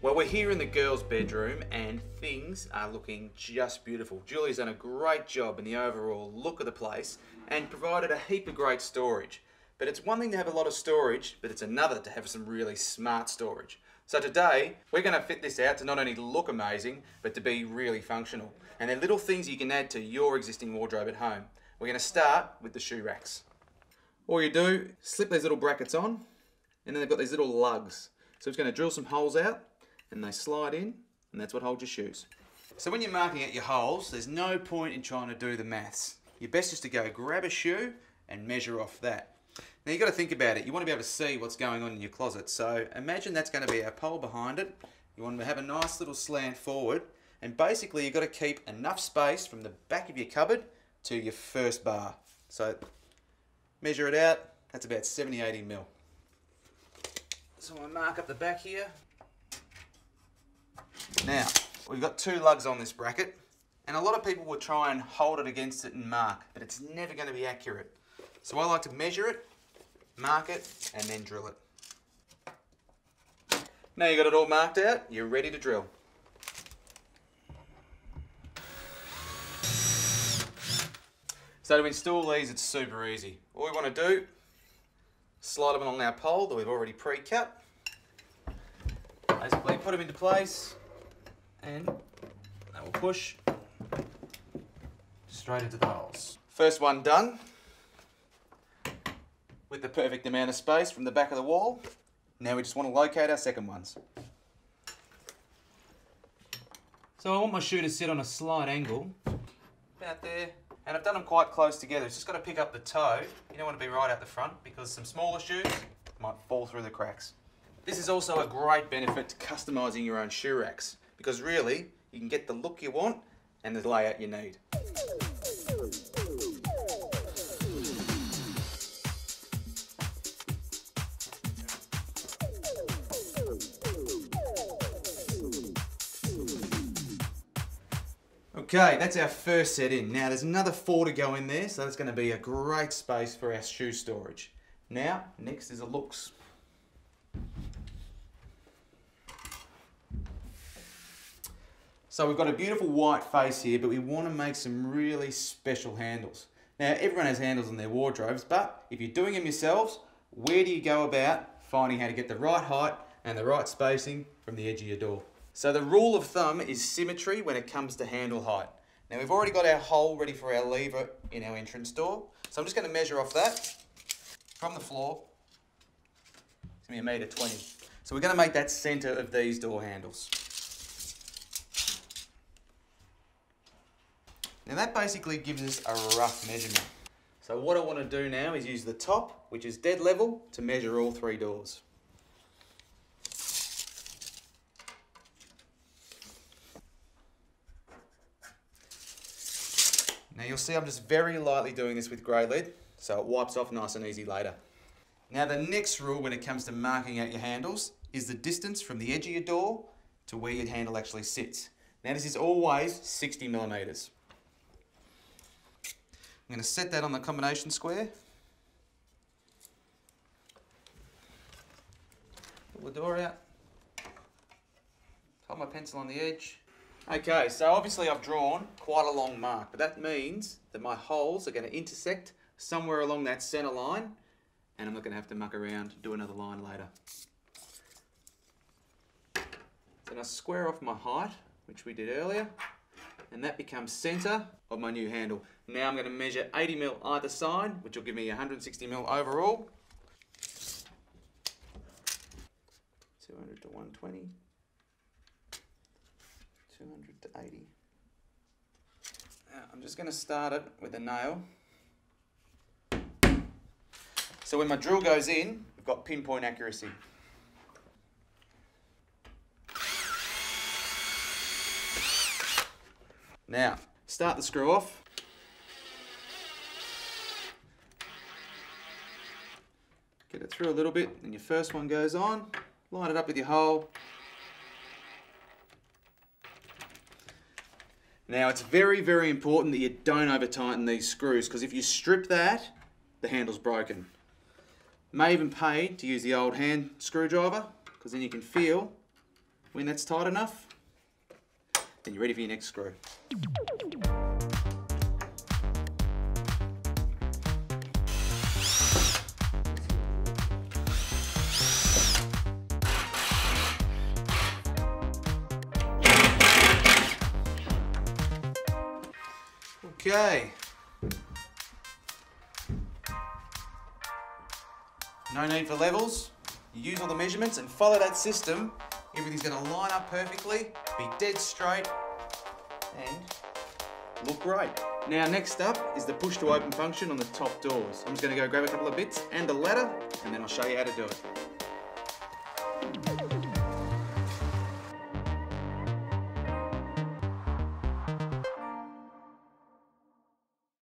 Well, we're here in the girls' bedroom and things are looking just beautiful. Julie's done a great job in the overall look of the place and provided a heap of great storage. But it's one thing to have a lot of storage, but it's another to have some really smart storage. So today, we're going to fit this out to not only look amazing, but to be really functional. And they're little things you can add to your existing wardrobe at home. We're going to start with the shoe racks. All you do, slip these little brackets on, and then they've got these little lugs. So it's going to drill some holes out, and they slide in, and that's what holds your shoes. So when you're marking out your holes, there's no point in trying to do the maths. You're best just to go grab a shoe and measure off that. Now you've got to think about it. You want to be able to see what's going on in your closet. So imagine that's going to be our pole behind it. You want to have a nice little slant forward, and basically you've got to keep enough space from the back of your cupboard to your first bar. So measure it out, that's about 70-80 mil. So I'm going to mark up the back here. Now, we've got two lugs on this bracket, and a lot of people will try and hold it against it and mark, but it's never going to be accurate. So I like to measure it, mark it, and then drill it. Now you've got it all marked out, you're ready to drill. So to install these, it's super easy. All we want to do, slide them along our pole that we've already pre-cut. Basically put them into place, and they will push straight into the holes. First one done, with the perfect amount of space from the back of the wall. Now we just want to locate our second ones. So I want my shoe to sit on a slight angle, about there, and I've done them quite close together. It's just got to pick up the toe. You don't want to be right out the front because some smaller shoes might fall through the cracks. This is also a great benefit to customising your own shoe racks, because really, you can get the look you want and the layout you need. Okay, that's our first set in. Now there's another 4 to go in there, so that's going to be a great space for our shoe storage. Now, next is the looks. So we've got a beautiful white face here, but we want to make some really special handles. Now everyone has handles in their wardrobes, but if you're doing them yourselves, where do you go about finding how to get the right height and the right spacing from the edge of your door? So the rule of thumb is symmetry when it comes to handle height. Now we've already got our hole ready for our lever in our entrance door. So I'm just going to measure off that from the floor. It's going to be 1.20 meters. So we're going to make that centre of these door handles. Now that basically gives us a rough measurement. So what I want to do now is use the top, which is dead level, to measure all 3 doors. Now you'll see I'm just very lightly doing this with grey lead, so it wipes off nice and easy later. Now the next rule when it comes to marking out your handles is the distance from the edge of your door to where your handle actually sits. Now this is always 60 millimeters. I'm going to set that on the combination square. Pull the door out. Hold my pencil on the edge. Okay, so obviously I've drawn quite a long mark, but that means that my holes are going to intersect somewhere along that centre line, and I'm not going to have to muck around and do another line later. Then I square off my height, which we did earlier, and that becomes centre of my new handle. Now I'm going to measure 80 mil either side, which will give me 160 mil overall. 200 to 120. 200 to 80. Now, I'm just going to start it with a nail. So when my drill goes in, we've got pinpoint accuracy. Now, start the screw off. Get it through a little bit, and your first one goes on. Line it up with your hole. Now it's very, very important that you don't over tighten these screws, because if you strip that, the handle's broken. May even pay to use the old hand screwdriver, because then you can feel When that's tight enough, then you're ready for your next screw. Okay. No need for levels. You use all the measurements and follow that system. Everything's going to line up perfectly, be dead straight, and look great. Now next up is the push to open function on the top doors. I'm just going to go grab a couple of bits and a ladder, and then I'll show you how to do it.